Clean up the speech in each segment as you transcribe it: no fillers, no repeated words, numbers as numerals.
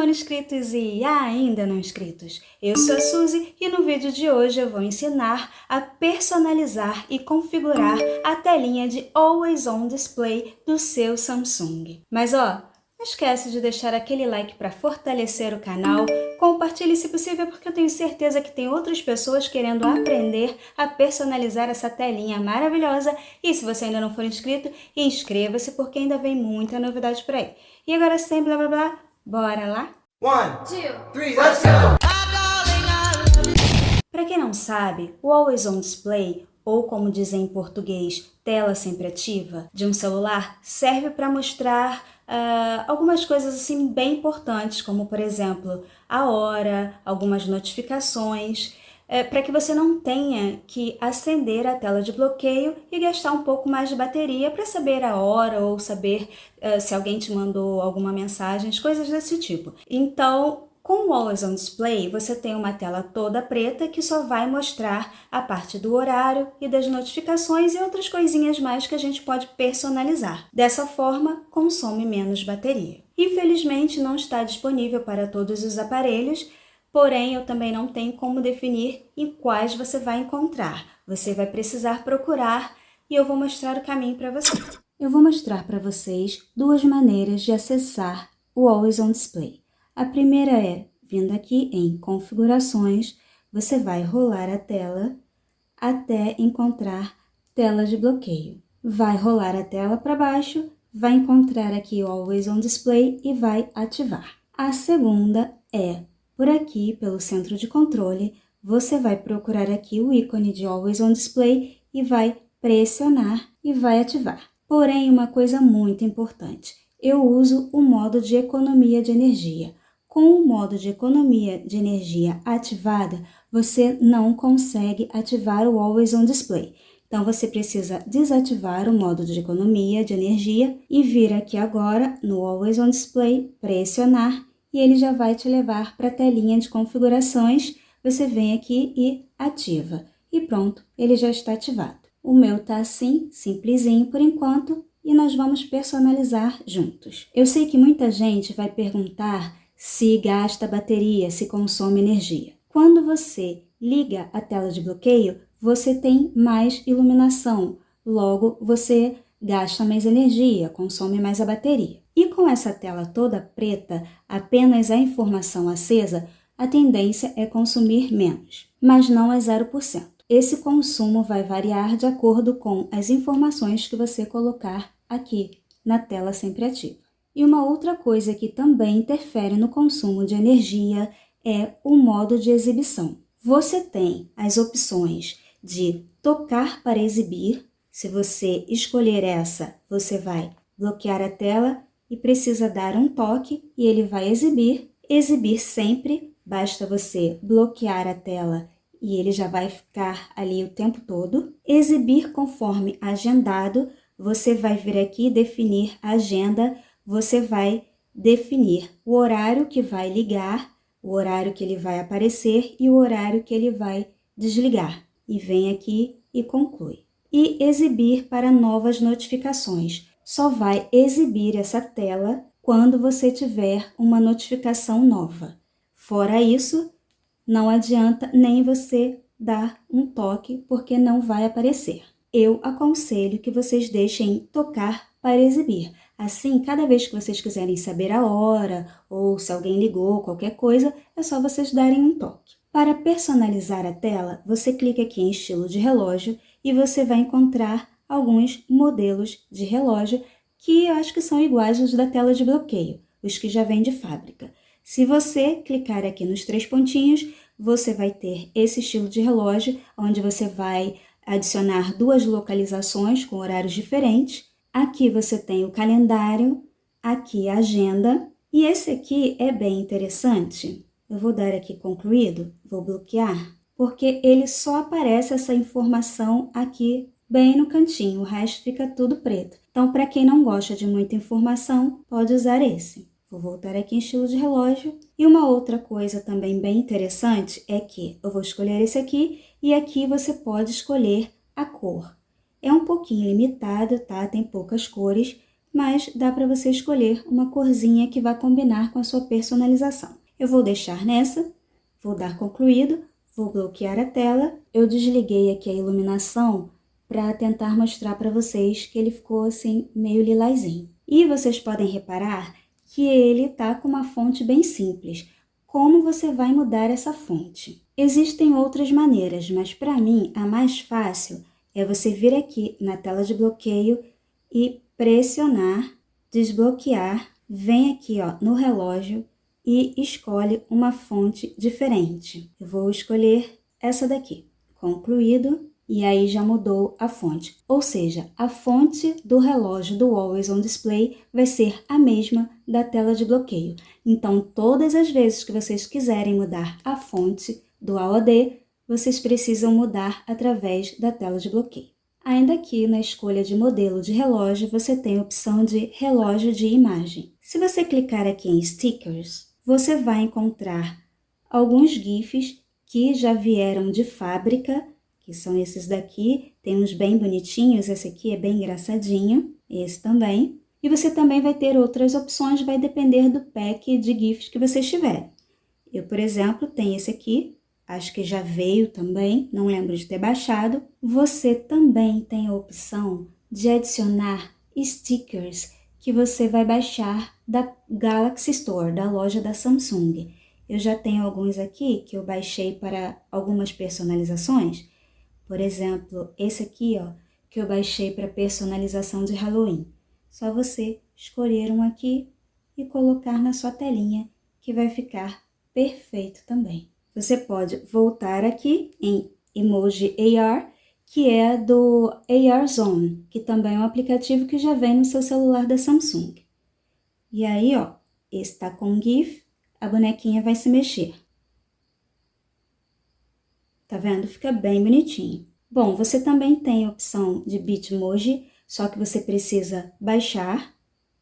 amor inscritos e ainda não inscritos. Eu sou a Suzy e no vídeo de hoje eu vou ensinar a personalizar e configurar a telinha de Always On Display do seu Samsung. Mas não esquece de deixar aquele like para fortalecer o canal, compartilhe se possível porque eu tenho certeza que tem outras pessoas querendo aprender a personalizar essa telinha maravilhosa. E se você ainda não for inscrito, inscreva-se porque ainda vem muita novidade por aí. E agora sem blá blá blá, bora lá? 1, 2, 3, let's go! Para quem não sabe, o Always On Display, ou como dizem em português, tela sempre ativa, de um celular, serve para mostrar algumas coisas assim bem importantes, como por exemplo, a hora, algumas notificações, para que você não tenha que acender a tela de bloqueio e gastar um pouco mais de bateria para saber a hora ou saber se alguém te mandou alguma mensagem, coisas desse tipo. Então, com o Always On Display, você tem uma tela toda preta que só vai mostrar a parte do horário e das notificações e outras coisinhas mais que a gente pode personalizar. Dessa forma, consome menos bateria. Infelizmente, não está disponível para todos os aparelhos, porém, eu também não tenho como definir em quais você vai encontrar. Você vai precisar procurar e eu vou mostrar o caminho para você. Eu vou mostrar para vocês duas maneiras de acessar o Always On Display. A primeira é, vindo aqui em Configurações, você vai rolar a tela até encontrar Tela de bloqueio. Vai rolar a tela para baixo, vai encontrar aqui o Always On Display e vai ativar. A segunda é, por aqui, pelo centro de controle, você vai procurar aqui o ícone de Always On Display e vai pressionar e vai ativar. Porém, uma coisa muito importante, eu uso o modo de economia de energia. Com o modo de economia de energia ativada, você não consegue ativar o Always On Display. Então, você precisa desativar o modo de economia de energia e vir aqui agora no Always On Display, pressionar e ele já vai te levar para a telinha de configurações. Você vem aqui e ativa. E pronto, ele já está ativado. O meu tá assim, simplesinho por enquanto, e nós vamos personalizar juntos. Eu sei que muita gente vai perguntar se gasta bateria, se consome energia. Quando você liga a tela de bloqueio, você tem mais iluminação, logo você gasta mais energia, consome mais a bateria. E com essa tela toda preta, apenas a informação acesa, a tendência é consumir menos, mas não é 0%. Esse consumo vai variar de acordo com as informações que você colocar aqui na tela sempre ativa. E uma outra coisa que também interfere no consumo de energia é o modo de exibição. Você tem as opções de tocar para exibir. Se você escolher essa, você vai bloquear a tela e precisa dar um toque e ele vai exibir. Exibir sempre, basta você bloquear a tela e ele já vai ficar ali o tempo todo. Exibir conforme agendado, você vai vir aqui definir a agenda. Você vai definir o horário que vai ligar, o horário que ele vai aparecer e o horário que ele vai desligar. E vem aqui e conclui. E exibir para novas notificações. Só vai exibir essa tela quando você tiver uma notificação nova. Fora isso, não adianta nem você dar um toque porque não vai aparecer. Eu aconselho que vocês deixem tocar para exibir. Assim, cada vez que vocês quiserem saber a hora ou se alguém ligou, qualquer coisa, é só vocês darem um toque. Para personalizar a tela, você clica aqui em estilo de relógio e você vai encontrar alguns modelos de relógio que eu acho que são iguais aos da tela de bloqueio, os que já vêm de fábrica. Se você clicar aqui nos 3 pontinhos, você vai ter esse estilo de relógio, onde você vai adicionar 2 localizações com horários diferentes. Aqui você tem o calendário, aqui a agenda, e esse aqui é bem interessante. Eu vou dar aqui concluído, vou bloquear, porque ele só aparece essa informação aqui bem no cantinho, o resto fica tudo preto. Então, para quem não gosta de muita informação, pode usar esse. Vou voltar aqui em estilo de relógio. E uma outra coisa também bem interessante é que eu vou escolher esse aqui e aqui você pode escolher a cor. É um pouquinho limitado, tá? Tem poucas cores, mas dá para você escolher uma corzinha que vai combinar com a sua personalização. Eu vou deixar nessa, vou dar concluído, vou bloquear a tela. Eu desliguei aqui a iluminação para tentar mostrar para vocês que ele ficou assim meio lilazinho. E vocês podem reparar que ele tá com uma fonte bem simples. Como você vai mudar essa fonte? Existem outras maneiras, mas para mim a mais fácil é você vir aqui na tela de bloqueio e pressionar, desbloquear, vem aqui ó, no relógio e escolhe uma fonte diferente. Eu vou escolher essa daqui, concluído, e aí já mudou a fonte. Ou seja, a fonte do relógio do Always On Display vai ser a mesma da tela de bloqueio. Então, todas as vezes que vocês quiserem mudar a fonte do AOD, vocês precisam mudar através da tela de bloqueio. Ainda aqui na escolha de modelo de relógio, você tem a opção de relógio de imagem. Se você clicar aqui em Stickers, você vai encontrar alguns GIFs que já vieram de fábrica, que são esses daqui, tem uns bem bonitinhos, esse aqui é bem engraçadinho, esse também. E você também vai ter outras opções, vai depender do pack de GIFs que vocês tiverem. Eu, por exemplo, tenho esse aqui, acho que já veio também, não lembro de ter baixado. Você também tem a opção de adicionar stickers que você vai baixar da Galaxy Store, da loja da Samsung. Eu já tenho alguns aqui que eu baixei para algumas personalizações. Por exemplo, esse aqui, ó, que eu baixei para personalização de Halloween. Só você escolher um aqui e colocar na sua telinha, que vai ficar perfeito também. Você pode voltar aqui em Emoji AR, que é do AR Zone, que também é um aplicativo que já vem no seu celular da Samsung. E aí, ó, esse tá com GIF, a bonequinha vai se mexer. Tá vendo? Fica bem bonitinho. Bom, você também tem a opção de Bitmoji, só que você precisa baixar,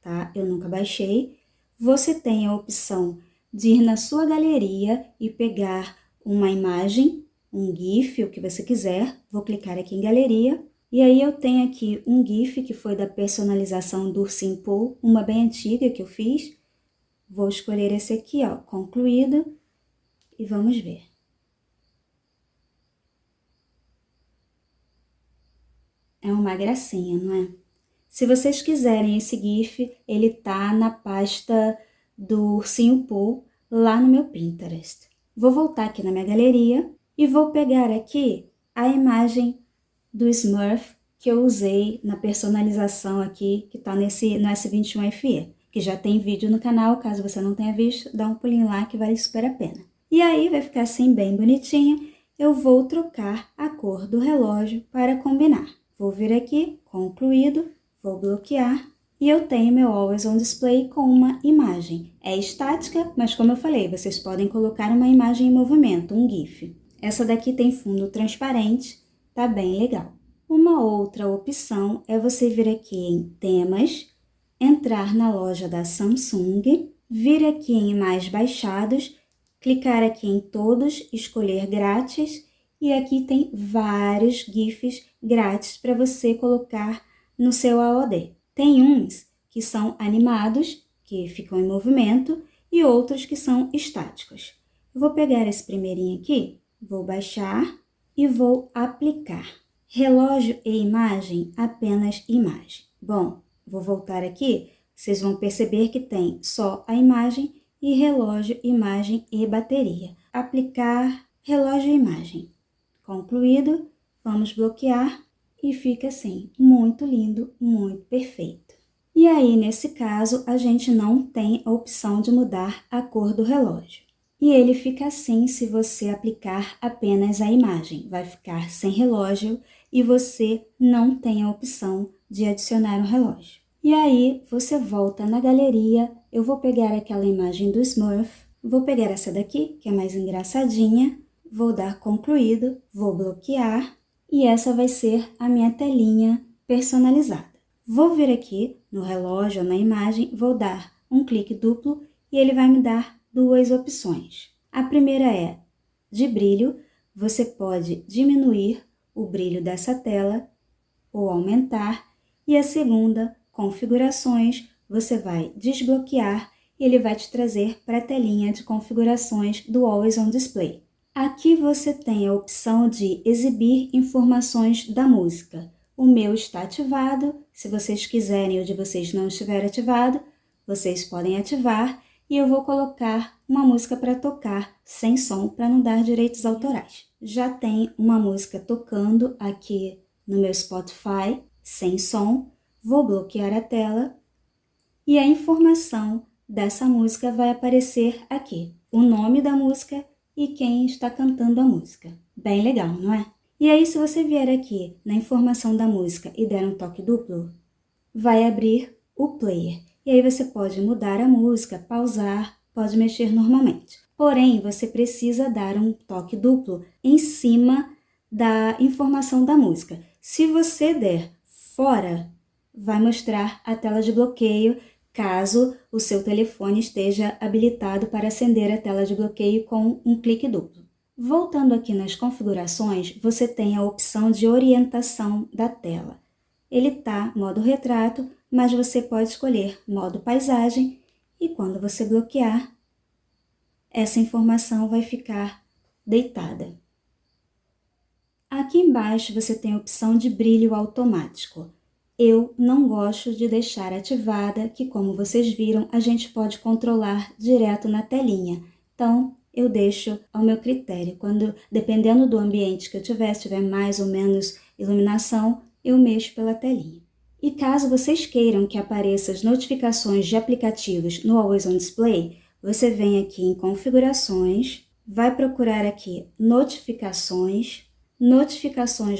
tá? Eu nunca baixei. Você tem a opção de ir na sua galeria e pegar uma imagem, um GIF, o que você quiser. Vou clicar aqui em galeria. E aí eu tenho aqui um GIF que foi da personalização do Ursinho Pooh, uma bem antiga que eu fiz. Vou escolher esse aqui, ó, concluído, e vamos ver. É uma gracinha, não é? Se vocês quiserem esse GIF, ele tá na pasta do Ursinho Pooh, lá no meu Pinterest. Vou voltar aqui na minha galeria e vou pegar aqui a imagem do Smurf que eu usei na personalização aqui, que tá no S21FE, que já tem vídeo no canal, caso você não tenha visto, dá um pulinho lá que vale super a pena. E aí vai ficar assim bem bonitinha. Eu vou trocar a cor do relógio para combinar. Vou vir aqui, concluído, vou bloquear e eu tenho meu Always On Display com uma imagem. É estática, mas como eu falei, vocês podem colocar uma imagem em movimento, um GIF. Essa daqui tem fundo transparente, tá bem legal. Uma outra opção é você vir aqui em Temas, entrar na loja da Samsung, vir aqui em Mais Baixados, clicar aqui em Todos, escolher Grátis. E aqui tem vários GIFs grátis para você colocar no seu AOD. Tem uns que são animados, que ficam em movimento, e outros que são estáticos. Eu vou pegar esse primeirinho aqui, vou baixar e vou aplicar. Relógio e imagem, apenas imagem. Bom, vou voltar aqui, vocês vão perceber que tem só a imagem e relógio, imagem e bateria. Aplicar relógio e imagem. Concluído, vamos bloquear e fica assim, muito lindo, muito perfeito. E aí, nesse caso, a gente não tem a opção de mudar a cor do relógio. E ele fica assim se você aplicar apenas a imagem. Vai ficar sem relógio e você não tem a opção de adicionar um relógio. E aí, você volta na galeria, eu vou pegar aquela imagem do Smurf, vou pegar essa daqui, que é mais engraçadinha, vou dar concluído, vou bloquear e essa vai ser a minha telinha personalizada. Vou vir aqui no relógio, na imagem, vou dar um clique duplo e ele vai me dar duas opções. A primeira é de brilho, você pode diminuir o brilho dessa tela ou aumentar. E a segunda, configurações, você vai desbloquear e ele vai te trazer para a telinha de configurações do Always On Display. Aqui você tem a opção de exibir informações da música. O meu está ativado, se vocês quiserem ou de vocês não estiver ativado, vocês podem ativar e eu vou colocar uma música para tocar sem som para não dar direitos autorais. Já tem uma música tocando aqui no meu Spotify sem som, vou bloquear a tela e a informação dessa música vai aparecer aqui, o nome da música e quem está cantando a música. Bem legal, não é? E aí, se você vier aqui na informação da música e der um toque duplo, vai abrir o player. E aí você pode mudar a música, pausar, pode mexer normalmente. Porém, você precisa dar um toque duplo em cima da informação da música. Se você der fora, vai mostrar a tela de bloqueio, caso o seu telefone esteja habilitado para acender a tela de bloqueio com um clique duplo. Voltando aqui nas configurações, você tem a opção de orientação da tela. Ele está modo retrato, mas você pode escolher modo paisagem e quando você bloquear, essa informação vai ficar deitada. Aqui embaixo você tem a opção de brilho automático. Eu não gosto de deixar ativada, que como vocês viram, a gente pode controlar direto na telinha. Então, eu deixo ao meu critério. Dependendo do ambiente que eu tiver, se tiver mais ou menos iluminação, eu mexo pela telinha. E caso vocês queiram que apareçam as notificações de aplicativos no Always On Display, você vem aqui em configurações, vai procurar aqui notificações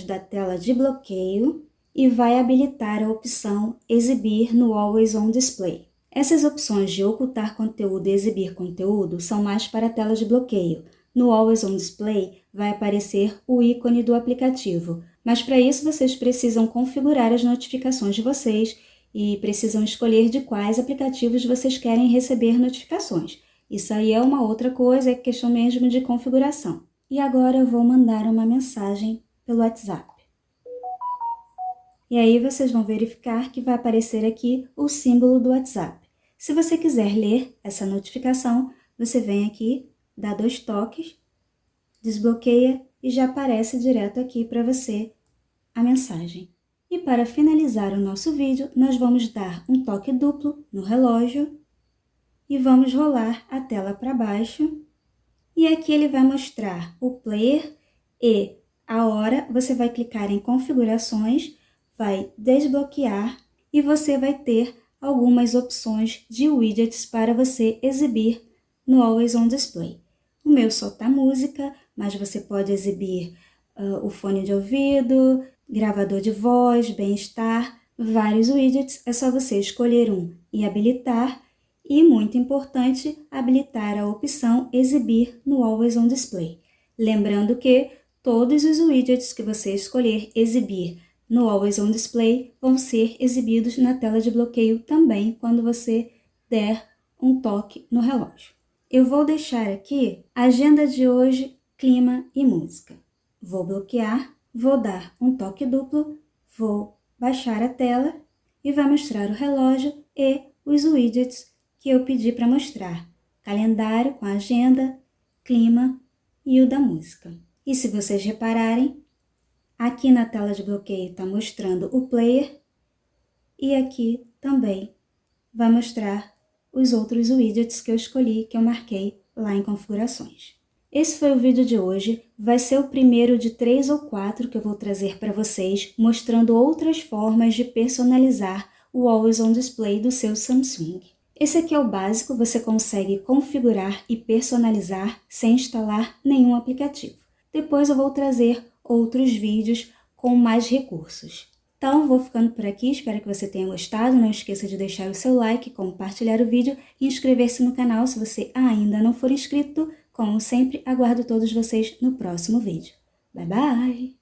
da tela de bloqueio, e vai habilitar a opção Exibir no Always On Display. Essas opções de ocultar conteúdo e exibir conteúdo são mais para a tela de bloqueio. No Always On Display vai aparecer o ícone do aplicativo, mas para isso vocês precisam configurar as notificações de vocês e precisam escolher de quais aplicativos vocês querem receber notificações. Isso aí é uma outra coisa, é questão mesmo de configuração. E agora eu vou mandar uma mensagem pelo WhatsApp. E aí vocês vão verificar que vai aparecer aqui o símbolo do WhatsApp. Se você quiser ler essa notificação, você vem aqui, dá 2 toques, desbloqueia e já aparece direto aqui para você a mensagem. E para finalizar o nosso vídeo, nós vamos dar um toque duplo no relógio e vamos rolar a tela para baixo. E aqui ele vai mostrar o player e a hora. Você vai clicar em configurações, vai desbloquear e você vai ter algumas opções de widgets para você exibir no Always On Display. O meu solta música, mas você pode exibir o fone de ouvido, gravador de voz, bem-estar, vários widgets. É só você escolher um e habilitar. E, muito importante, habilitar a opção Exibir no Always On Display. Lembrando que todos os widgets que você escolher exibir no Always On Display vão ser exibidos na tela de bloqueio também quando você der um toque no relógio. Eu vou deixar aqui a agenda de hoje, clima e música. Vou bloquear, vou dar um toque duplo, vou baixar a tela e vai mostrar o relógio e os widgets que eu pedi para mostrar. Calendário com a agenda, clima e o da música. E se vocês repararem, aqui na tela de bloqueio está mostrando o player e aqui também vai mostrar os outros widgets que eu escolhi, que eu marquei lá em configurações. Esse foi o vídeo de hoje, vai ser o primeiro de 3 ou 4 que eu vou trazer para vocês, mostrando outras formas de personalizar o Always On Display do seu Samsung. Esse aqui é o básico, você consegue configurar e personalizar sem instalar nenhum aplicativo. Depois eu vou trazer outros vídeos com mais recursos. Então, vou ficando por aqui, espero que você tenha gostado. Não esqueça de deixar o seu like, compartilhar o vídeo e inscrever-se no canal se você ainda não for inscrito. Como sempre, aguardo todos vocês no próximo vídeo. Bye, bye!